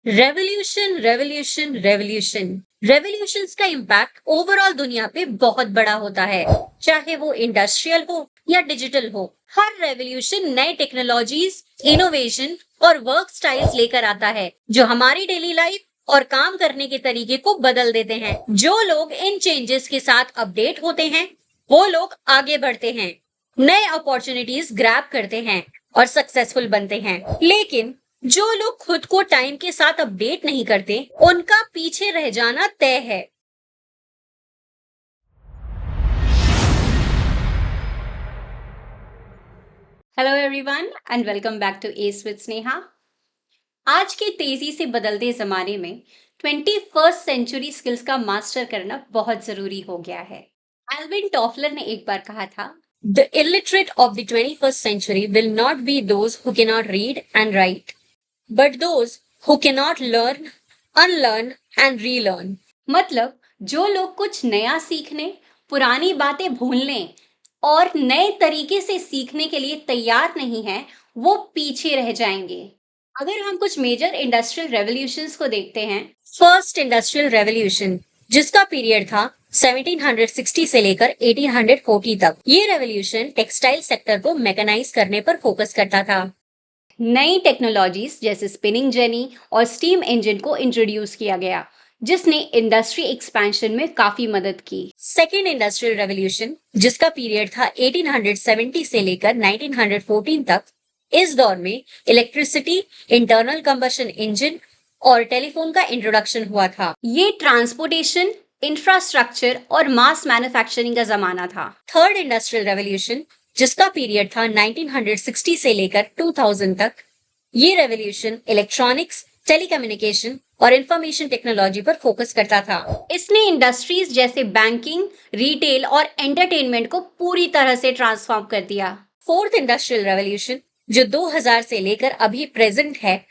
Revolution revolution revolution revolutions का impact overall दुनिया पे बहुत बड़ा होता है, चाहे वो इंडस्ट्रियल हो या डिजिटल हो। हर रेवोल्यूशन नए टेक्नोलॉजीज, इनोवेशन और वर्क स्टाइल्स लेकर आता है जो हमारी डेली लाइफ और काम करने के तरीके को बदल देते हैं। जो लोग इन चेंजेस के साथ अपडेट होते हैं, वो लोग आगे बढ़ते हैं, नए अपॉर्चुनिटीज ग्रैब करते हैं और सक्सेसफुल बनते हैं। लेकिन जो लोग खुद को टाइम के साथ अपडेट नहीं करते, उनका पीछे रह जाना तय है। Hello everyone and welcome back to S with Sneha. आज के तेजी से बदलते जमाने में 21st सेंचुरी स्किल्स का मास्टर करना बहुत जरूरी हो गया है। एल्विन टॉफलर ने एक बार कहा था, the illiterate of the 21st century will not be those who can not read and write, but those who cannot learn, unlearn and relearn। मतलब जो लोग कुछ नया सीखने, पुरानी बातें भूलने और नए तरीके से सीखने के लिए तैयार नहीं हैं, वो पीछे रह जाएंगे। अगर हम कुछ मेजर इंडस्ट्रियल रेवोल्यूशंस को देखते हैं, फर्स्ट इंडस्ट्रियल रेवोल्यूशन जिसका पीरियड था 1760 से लेकर 1840 तक, ये रेवोल्यूशन टेक्सटाइल सेक्टर को मैकेनाइज करने पर फोकस करता था। नई टेक्नोलॉजीज जैसे स्पिनिंग जेनी और स्टीम इंजन को इंट्रोड्यूस किया गया, जिसने इंडस्ट्री एक्सपेंशन में काफी मदद की। सेकेंड इंडस्ट्रियल रेवोल्यूशन जिसका पीरियड था 1870 से लेकर 1914 तक, इस दौर में इलेक्ट्रिसिटी, इंटरनल कंबशन इंजन और टेलीफोन का इंट्रोडक्शन हुआ था। ये ट्रांसपोर्टेशन, इंफ्रास्ट्रक्चर और मास मैन्युफैक्चरिंग का जमाना था। थर्ड इंडस्ट्रियल रेवोल्यूशन जिसका पीरियड था 1960 से लेकर 2000 तक, ये रेवोल्यूशन इलेक्ट्रॉनिक्स, टेलीकम्युनिकेशन और इंफॉर्मेशन टेक्नोलॉजी पर फोकस करता था। इसने इंडस्ट्रीज जैसे बैंकिंग, रिटेल और एंटरटेनमेंट को पूरी तरह से ट्रांसफॉर्म कर दिया। फोर्थ इंडस्ट्रियल रेवोल्यूशन जो 2000 से लेकर अभी प्रेजेंट है,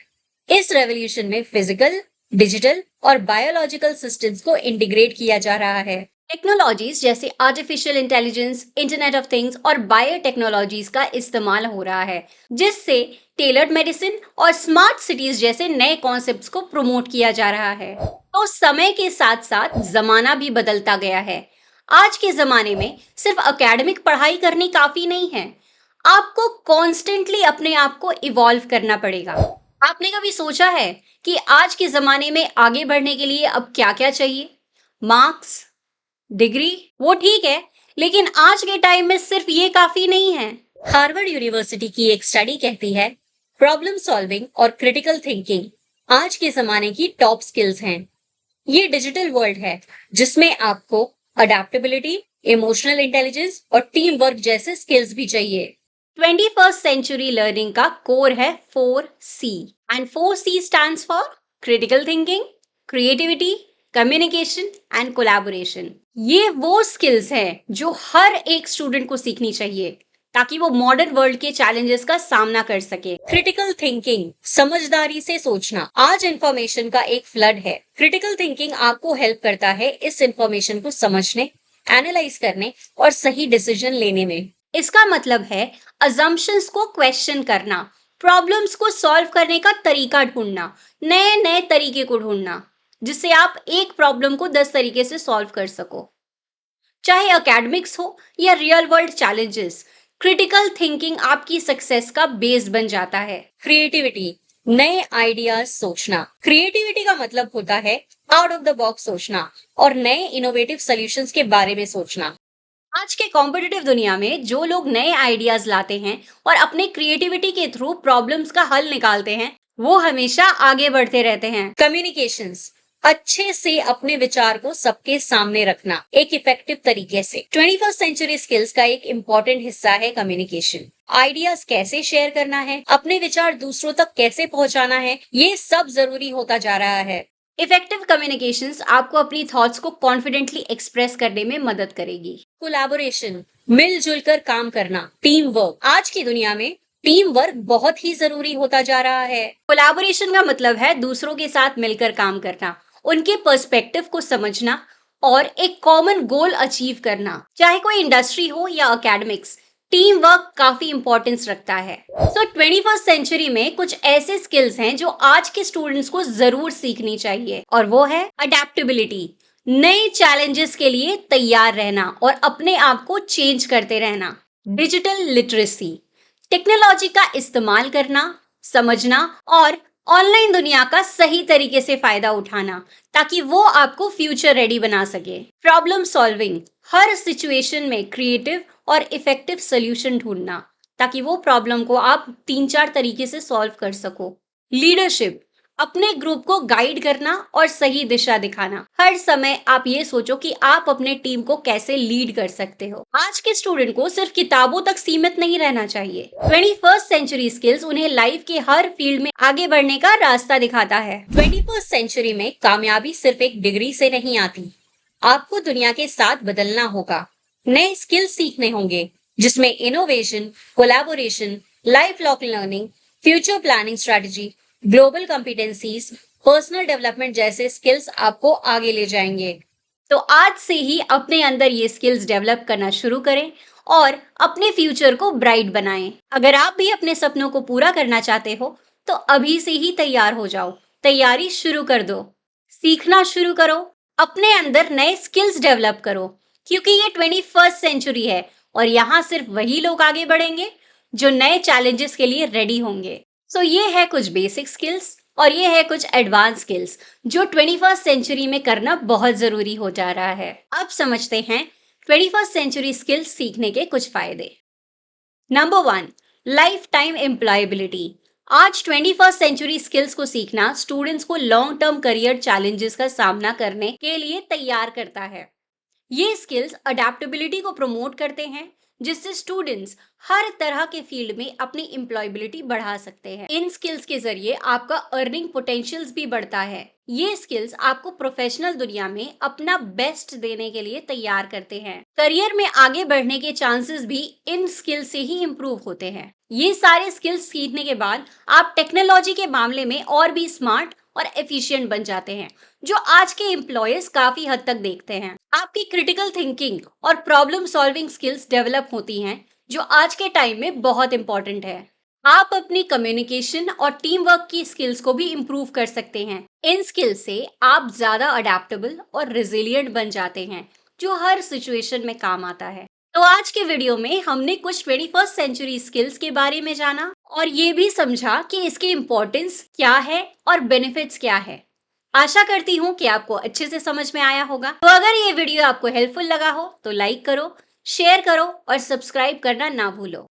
इस रेवोल्यूशन में फिजिकल, डिजिटल और बायोलॉजिकल सिस्टम्स को इंटीग्रेट किया जा रहा है। टेक्नोलॉजीज जैसे artificial intelligence, internet of things और बायोटेक्नोलॉजीज का इस्तेमाल हो रहा है, जिससे टेलर्ड मेडिसिन और स्मार्ट सिटीज जैसे नए कॉन्सेप्ट्स को प्रमोट किया जा रहा है। तो समय के साथ साथ जमाना भी बदलता गया है। आज के जमाने में सिर्फ एकेडमिक पढ़ाई करनी काफी नहीं है, आपको कॉन्स्टेंटली अपने आप को इवॉल्व करना पड़ेगा। आपने कभी सोचा है कि आज के जमाने में आगे बढ़ने के लिए अब क्या क्या चाहिए? मार्क्स, डिग्री, वो ठीक है, लेकिन आज के टाइम में सिर्फ ये काफी नहीं है। हार्वर्ड यूनिवर्सिटी की एक स्टडी कहती है, प्रॉब्लम सॉल्विंग और क्रिटिकल थिंकिंग आज के जमाने की टॉप स्किल्स हैं। ये डिजिटल वर्ल्ड है जिसमें आपको अडेप्टेबिलिटी, इमोशनल इंटेलिजेंस और टीम वर्क जैसे स्किल्स भी चाहिए। 21st सेंचुरी लर्निंग का कोर है 4C and 4C stands for critical thinking, creativity, communication and collaboration. ये वो स्किल्स हैं जो हर एक स्टूडेंट को सीखनी चाहिए ताकि वो मॉडर्न वर्ल्ड के चैलेंजेस का सामना कर सके। क्रिटिकल थिंकिंग, समझदारी से सोचना, आज इंफॉर्मेशन का एक फ्लड है। क्रिटिकल थिंकिंग आपको हेल्प करता है इस इंफॉर्मेशन को समझने, एनालाइज करने और सही डिसीजन लेने में। इसका मतलब है अजम्पशंस को क्वेश्चन करना, प्रॉब्लम्स को सॉल्व करने का तरीका ढूंढना, नए नए तरीके को ढूंढना, जिससे आप एक प्रॉब्लम को 10 तरीके से सॉल्व कर सको। चाहे एकेडमिक्स हो या real world challenges, critical thinking आपकी सक्सेस का बेस बन जाता है। क्रिएटिविटी, नए आइडियाज सोचना। क्रिएटिविटी का मतलब होता है आउट ऑफ द बॉक्स सोचना और नए इनोवेटिव सॉल्यूशंस के बारे में सोचना। आज के कॉम्पिटिटिव दुनिया में जो लोग नए आइडियाज लाते हैं और अपने क्रिएटिविटी के थ्रू प्रॉब्लम्स का हल निकालते हैं, वो हमेशा आगे बढ़ते रहते हैं। कम्युनिकेशंस, अच्छे से अपने विचार को सबके सामने रखना एक इफेक्टिव तरीके से। 21st सेंचुरी स्किल्स का एक इम्पोर्टेंट हिस्सा है कम्युनिकेशन। आइडियाज कैसे शेयर करना है, अपने विचार दूसरों तक कैसे पहुंचाना है, ये सब जरूरी होता जा रहा है। इफेक्टिव कम्युनिकेशंस आपको अपनी थॉट्स को कॉन्फिडेंटली एक्सप्रेस करने में मदद करेगी। कोलैबोरेशन, मिलजुल कर काम करना, टीम वर्क। आज की दुनिया में टीम वर्क बहुत ही जरूरी होता जा रहा है। कोलैबोरेशन का मतलब है दूसरों के साथ मिलकर काम करना, उनके पर्सपेक्टिव को समझना और एक कॉमन गोल अचीव करना। चाहे कोई इंडस्ट्री हो या एकेडमिक्स, टीम वर्क काफी इंपॉर्टेंस रखता है। सो 21st सेंचुरी में कुछ ऐसे स्किल्स हैं जो आज के स्टूडेंट्स को जरूर सीखनी चाहिए, और वो है अडेप्टेबिलिटी। नए चैलेंजेस के लिए तैयार रहना और अपने आप को चेंज करते रहना। डिजिटल लिटरेसी, टेक्नोलॉजी का इस्तेमाल करना, समझना और ऑनलाइन दुनिया का सही तरीके से फायदा उठाना, ताकि वो आपको फ्यूचर रेडी बना सके। प्रॉब्लम सॉल्विंग, हर सिचुएशन में क्रिएटिव और इफेक्टिव सोल्यूशन ढूंढना, ताकि वो प्रॉब्लम को आप 3-4 तरीके से सॉल्व कर सको। लीडरशिप, अपने ग्रुप को गाइड करना और सही दिशा दिखाना। हर समय आप ये सोचो कि आप अपने टीम को कैसे लीड कर सकते हो। आज के स्टूडेंट को सिर्फ किताबों तक सीमित नहीं रहना चाहिए। 21st सेंचुरी स्किल्स उन्हें लाइफ के हर फील्ड में आगे बढ़ने का रास्ता दिखाता है। 21st सेंचुरी में कामयाबी सिर्फ एक डिग्री से नहीं आती। आपको दुनिया के साथ बदलना होगा, नए स्किल्स सीखने होंगे, जिसमें innovation, collaboration, life long learning, future planning strategy, global competencies, personal development जैसे स्किल्स आपको आगे ले जाएंगे। तो आज से ही अपने अंदर ये स्किल्स डेवलप करना शुरू करें और अपने फ्यूचर को ब्राइट बनाएं। अगर आप भी अपने सपनों को पूरा करना चाहते हो तो अभी से ही तैयार हो जाओ, तैयारी शुरू कर दो, सीखना शुरू करो, अपने अंदर नए स्किल्स डेवलप करो, क्योंकि ये 21st सेंचुरी है और यहाँ सिर्फ वही लोग आगे बढ़ेंगे जो नए चैलेंजेस के लिए रेडी होंगे। सो ये है कुछ बेसिक स्किल्स और ये है कुछ एडवांस स्किल्स जो 21st सेंचुरी में करना बहुत जरूरी हो जा रहा है। अब समझते हैं 21st सेंचुरी स्किल्स सीखने के कुछ फायदे। Number 1, life time employability. आज 21st सेंचुरी स्किल्स को सीखना स्टूडेंट्स को लॉन्ग टर्म करियर चैलेंजेस का सामना करने के लिए तैयार करता है। ये स्किल्स अडेप्टेबिलिटी को प्रमोट करते हैं, जिससे स्टूडेंट्स हर तरह के फील्ड में अपनी एम्प्लॉयबिलिटी बढ़ा सकते हैं। इन स्किल्स के जरिए आपका अर्निंग पोटेंशियल्स भी बढ़ता है। ये स्किल्स आपको प्रोफेशनल दुनिया में अपना बेस्ट देने के लिए तैयार करते हैं। करियर में आगे बढ़ने के चांसेस भी इन स्किल्स से ही इम्प्रूव होते हैं। ये सारे स्किल्स सीखने के बाद आप टेक्नोलॉजी के मामले में और भी स्मार्ट और एफिशिएंट बन जाते हैं, जो आज के एम्प्लॉयर्स काफी हद तक देखते हैं। आपकी क्रिटिकल थिंकिंग और प्रॉब्लम सॉल्विंग स्किल्स डेवलप होती हैं, जो आज के टाइम में बहुत इंपॉर्टेंट है। आप अपनी कम्युनिकेशन और टीम वर्क की स्किल्स को भी इम्प्रूव कर सकते हैं। इन स्किल्स से आप ज्यादा अडेप्टेबल और रिजिलियंट बन जाते हैं, जो हर सिचुएशन में काम आता है। तो आज के वीडियो में हमने कुछ 21st सेंचुरी स्किल्स के बारे में जाना और ये भी समझा कि इसकी इम्पोर्टेंस क्या है और बेनिफिट्स क्या है। आशा करती हूँ कि आपको अच्छे से समझ में आया होगा। तो अगर ये वीडियो आपको हेल्पफुल लगा हो तो लाइक करो, शेयर करो और सब्सक्राइब करना ना भूलो।